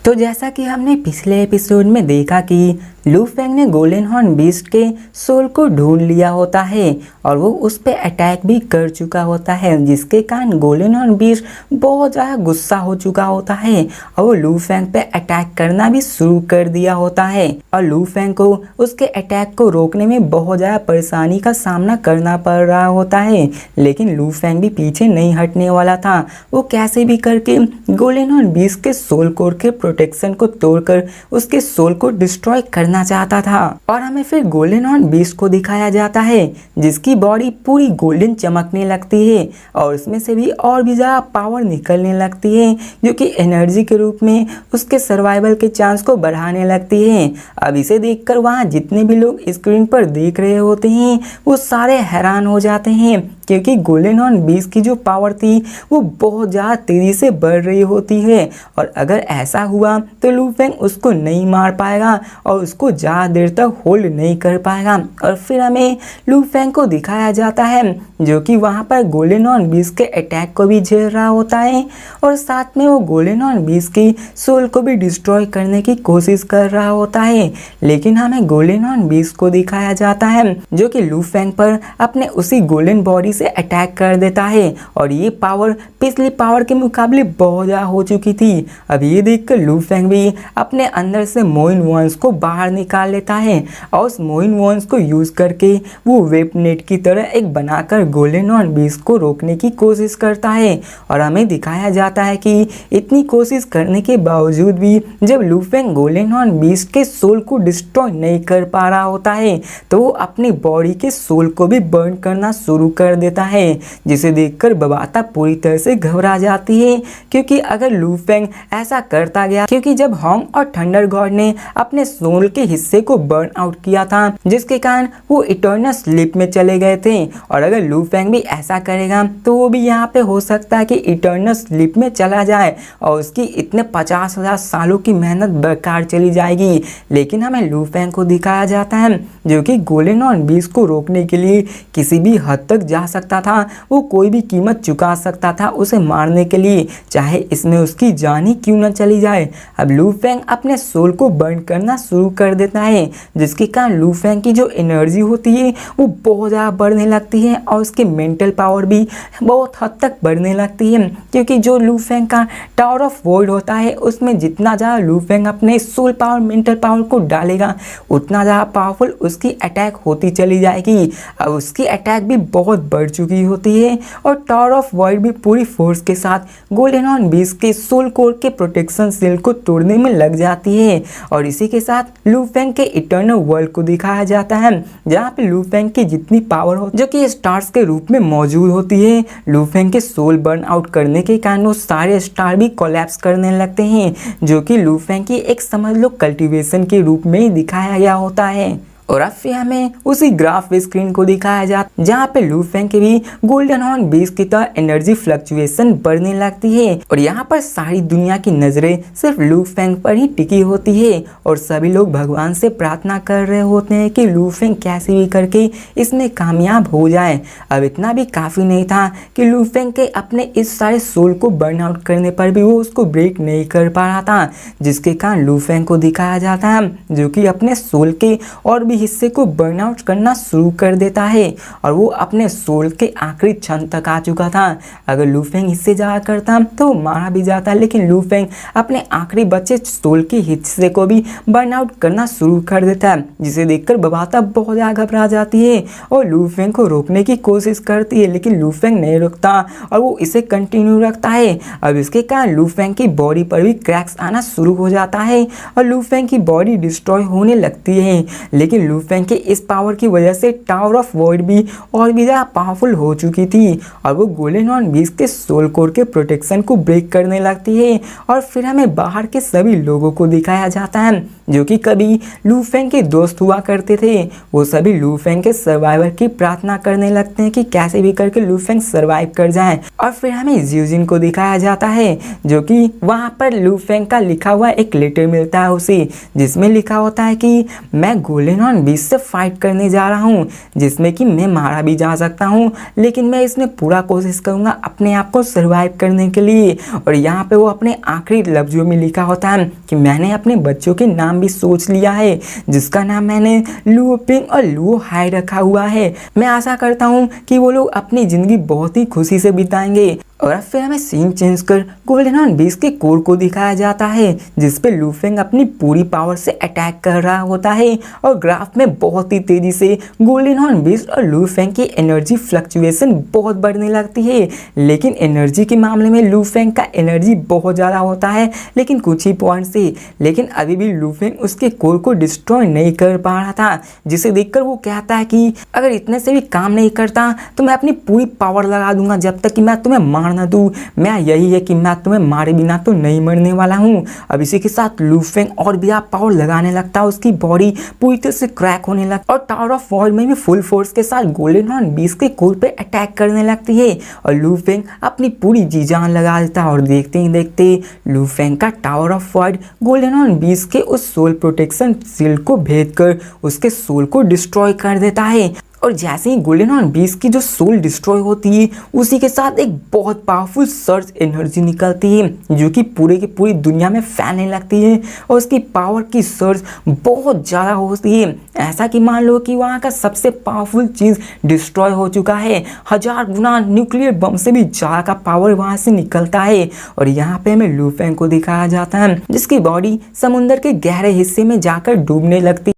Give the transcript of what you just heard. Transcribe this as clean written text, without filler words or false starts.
तो जैसा कि हमने पिछले एपिसोड में देखा कि लू फेंग ने गोल्डन हॉर्न बीस्ट के सोल को ढूंढ लिया होता है और वो उस पर अटैक भी कर चुका होता है, जिसके कारण गोल्डन हॉर्न बीस्ट बहुत ज़्यादा गुस्सा हो चुका होता है और वो लू फेंग पे अटैक करना भी शुरू कर दिया होता है। और लू फेंग को उसके अटैक को रोकने में बहुत ज़्यादा परेशानी का सामना करना पड़ रहा होता है, लेकिन लू फेंग भी पीछे नहीं हटने वाला था। वो कैसे भी करके गोल्डन हॉर्न बीस्ट के सोल कोर के प्रोटेक्शन को तोड़कर उसके सोल को डिस्ट्रॉय करना चाहता था। और हमें फिर गोल्डन हॉर्न बीस्ट को दिखाया जाता है जिसकी बॉडी पूरी गोल्डन चमकने लगती है और उसमें से भी और भी ज्यादा पावर निकलने लगती है, जो कि एनर्जी के रूप में उसके सर्वाइवल के चांस को बढ़ाने लगती है। अब इसे देखकर वहाँ जितने भी लोग स्क्रीन पर देख रहे होते हैं वो सारे हैरान हो जाते हैं, क्योंकि गोल्डन हॉर्न बीस्ट की जो पावर थी वो बहुत ज़्यादा तेज़ी से बढ़ रही होती है और अगर ऐसा हुआ तो लू फेंग उसको नहीं मार पाएगा और उसको ज़्यादा देर तक होल्ड नहीं कर पाएगा। और फिर हमें लू फेंग को दिखाया जाता है जो कि वहाँ पर गोल्डन हॉर्न बीस्ट के अटैक को भी झेल रहा होता है और साथ में वो गोल्डन हॉर्न बीस्ट की सोल को भी डिस्ट्रॉय करने की कोशिश कर रहा होता है। लेकिन हमें गोल्डन हॉर्न बीस्ट को दिखाया जाता है जो कि लू फेंग पर अपने उसी गोल्डन बॉडी से अटैक कर देता है और ये पावर पिछली पावर के मुकाबले बहुत ज़्यादा हो चुकी थी। अब ये देखकर लू फेंग भी अपने अंदर से मोइन वॉन्स को बाहर निकाल लेता है और उस मोइन वॉन्स को यूज करके वो वेब नेट की तरह एक बनाकर गोल्डन हॉर्न बीस्ट को रोकने की कोशिश करता है। और हमें दिखाया जाता है कि इतनी कोशिश करने के बावजूद भी जब लू फेंग गोल्डन हॉर्न बीस्ट के सोल को डिस्ट्रॉय नहीं कर पा रहा होता है तो वो अपनी बॉडी के सोल को भी बर्न करना शुरू कर देता है, जिसे देखकर बबाता पूरी तरह से घबरा जाती है। क्योंकि अगर लू फेंग ऐसा करता गया, क्योंकि जब होंग और थंडर गॉड ने अपने सोल के हिस्से को बर्न आउट किया था जिसके कारण वो इटर्नल स्लीप में चले गए थे, और अगर लू फेंग भी ऐसा करेगा तो वो भी यहाँ पे हो सकता है कि इटर्नल स्लीप में चला जाए और उसकी इतने 50,000 सालों की मेहनत बेकार चली जाएगी। लेकिन हमें लू फेंग को दिखाया जाता है जो कि गोल्डन हॉर्न बीस्ट को रोकने के लिए किसी भी हद तक जा सकता था, वो कोई भी कीमत चुका सकता था उसे मारने के लिए, चाहे इसमें उसकी जान ही क्यों न चली जाए। अब लू फेंग अपने सोल को बर्न करना शुरू कर देता है जिसके कारण लू फेंग की जो एनर्जी होती है वो बहुत ज़्यादा बढ़ने लगती है और उसके मेंटल पावर भी बहुत हद तक बढ़ने लगती है, क्योंकि जो लू फेंग का टावर ऑफ वॉइड होता है उसमें जितना ज़्यादा लू फेंग अपने सोल पावर मेंटल पावर को डालेगा उतना ज़्यादा पावरफुल उसकी अटैक होती चली जाएगी। अब उसकी अटैक भी बहुत बढ़ चुकी होती है और टावर ऑफ वॉइड भी पूरी फोर्स के साथ गोल्डन हॉर्न बीस्ट के सोल कोर के प्रोटेक्शन सेल को तोड़ने में लग जाती है। और इसी के साथ लू फेंग के इटर्नल वर्ल्ड को दिखाया जाता है जहाँ पे लू फेंग की जितनी पावर हो जो कि स्टार्स के रूप में मौजूद होती है, लू फेंग के सोल बर्न आउट करने के कारण वो सारे स्टार भी कोलैप्स करने लगते हैं, जो कि लू फेंग की एक समझ लो कल्टीवेशन के रूप में ही दिखाया गया होता है। और अब फिर हमें उसी ग्राफ स्क्रीन को दिखाया जाता जहाँ पे लू फेंग के भी गोल्डन हॉर्न बीस्ट की तरह एनर्जी फ्लक्चुएशन बढ़ने लगती है और यहाँ पर सारी दुनिया की नजरें सिर्फ लू फेंग पर ही टिकी होती है और सभी लोग भगवान से प्रार्थना कर रहे होते हैं कि लू फेंग कैसे भी करके इसमें कामयाब हो जाए। अब इतना भी काफ़ी नहीं था कि लू फेंग के अपने इस सारे सोल को बर्न आउट करने पर भी वो उसको ब्रेक नहीं कर पा रहा था, जिसके कारण लू फेंग को दिखाया जाता है जो कि अपने सोल के और भी हिस्से को बर्न आउट करना शुरू कर देता है और वो अपने सोल के आखिरी क्षण तक आ चुका था। अगर लू फेंग इससे ज़्यादा करता तो मारा भी जाता, लेकिन लू फेंग अपने आखिरी बचे सोल के हिस्से को भी बर्न आउट करना शुरू कर देता है, जिसे देखकर बबाता बहुत ज़्यादा घबरा जाती है और लू फेंग को रोकने की कोशिश करती है, लेकिन लू फेंग नहीं रुकता और वो इसे कंटिन्यू रखता है। अब इसके कारण लू फेंग की बॉडी पर भी क्रैक्स आना शुरू हो जाता है और लू फेंग की बॉडी डिस्ट्रॉय होने लगती है। लेकिन लू फेंग के इस पावर की वजह से टावर ऑफ वॉइड भी और भी ज़्यादा पावरफुल हो चुकी थी और वो गोल्डन हॉर्न बीस्ट के सोल कोर के प्रोटेक्शन को ब्रेक करने लगती है। और फिर हमें बाहर के सभी लोगों को दिखाया जाता है जो कि कभी लू फेंग के दोस्त हुआ करते थे, वो सभी लू फेंग के सर्वाइवर की प्रार्थना करने लगते हैं कि कैसे भी करके लू फेंग सर्वाइव कर जाए। और फिर हमें ज्यूजिन को दिखाया जाता है जो कि वहाँ पर लू फेंग का लिखा हुआ एक लेटर मिलता है उसे, जिसमें लिखा होता है कि मैं गोल्डन हॉर्न हॉर्न बीस्ट से फाइट करने जा रहा हूँ, जिसमें कि मैं मारा भी जा सकता हूँ, लेकिन मैं इसमें पूरा कोशिश करूँगा अपने आप को सर्वाइव करने के लिए। और यहाँ पे वो अपने आखिरी लफ्ज़ों में लिखा होता है कि मैंने अपने बच्चों के नाम भी सोच लिया है, जिसका नाम मैंने लुओ पिंग और लुओ हाई रखा हुआ है। मैं आशा करता हूँ कि वो लोग अपनी ज़िंदगी बहुत ही खुशी से बिताएंगे। और अब फिर हमें सीन चेंज कर गोल्डन हॉर्न बीस्ट के कोर को दिखाया जाता है, जिस पे लू फेंग अपनी पूरी पावर से अटैक कर रहा होता है और ग्राफ में बहुत ही तेजी से गोल्डन हॉर्न बीस्ट और लू फेंग की एनर्जी फ्लक्चुएशन बहुत बढ़ने लगती है। लेकिन एनर्जी के मामले में लू फेंग का एनर्जी बहुत ज़्यादा होता है, लेकिन कुछ ही पॉइंट से। लेकिन अभी भी लू फेंग उसके कोर को डिस्ट्रॉय नहीं कर पा रहा था, जिसे देखकर वो कहता है कि अगर इतने से भी काम नहीं करता तो मैं अपनी पूरी पावर लगा दूंगा जब तक कि मैं तुम्हें मारना दूं। मैं यही है कि मैं तुम्हें मारे बिना तो नहीं मरने वाला हूं। अब इसी के साथ लू फेंग और भी आप पावर लगाने लगता है, उसकी बॉडी पूरी तरह से क्रैक होने लगता है और टावर ऑफ वॉर में भी फुल फोर्स के साथ गोल्डन हॉर्न बीस्ट के कोर पे अटैक करने लगती है और लू फेंग अपनी पूरी जी जान लगा देता है। और देखते ही देखते लू फेंग का tower of war golden horn beast के उस सोल प्रोटेक्शन शील्ड को भेद कर उसके सोल को डिस्ट्रॉय कर देता है। और जैसे ही गोल्डन हॉर्न बीस्ट की जो सोल डिस्ट्रॉय होती है, उसी के साथ एक बहुत पावरफुल सर्ज एनर्जी निकलती है जो कि पूरे की पूरी दुनिया में फैलने लगती है और उसकी पावर की सर्ज बहुत ज़्यादा होती है। ऐसा कि मान लो कि वहाँ का सबसे पावरफुल चीज़ डिस्ट्रॉय हो चुका है, 1000 गुना न्यूक्लियर बम से भी ज़्यादा का पावर वहाँ से निकलता है। और यहाँ पे हमें लू फेंग को दिखाया जाता है, जिसकी बॉडी समुंदर के गहरे हिस्से में जाकर डूबने लगती है।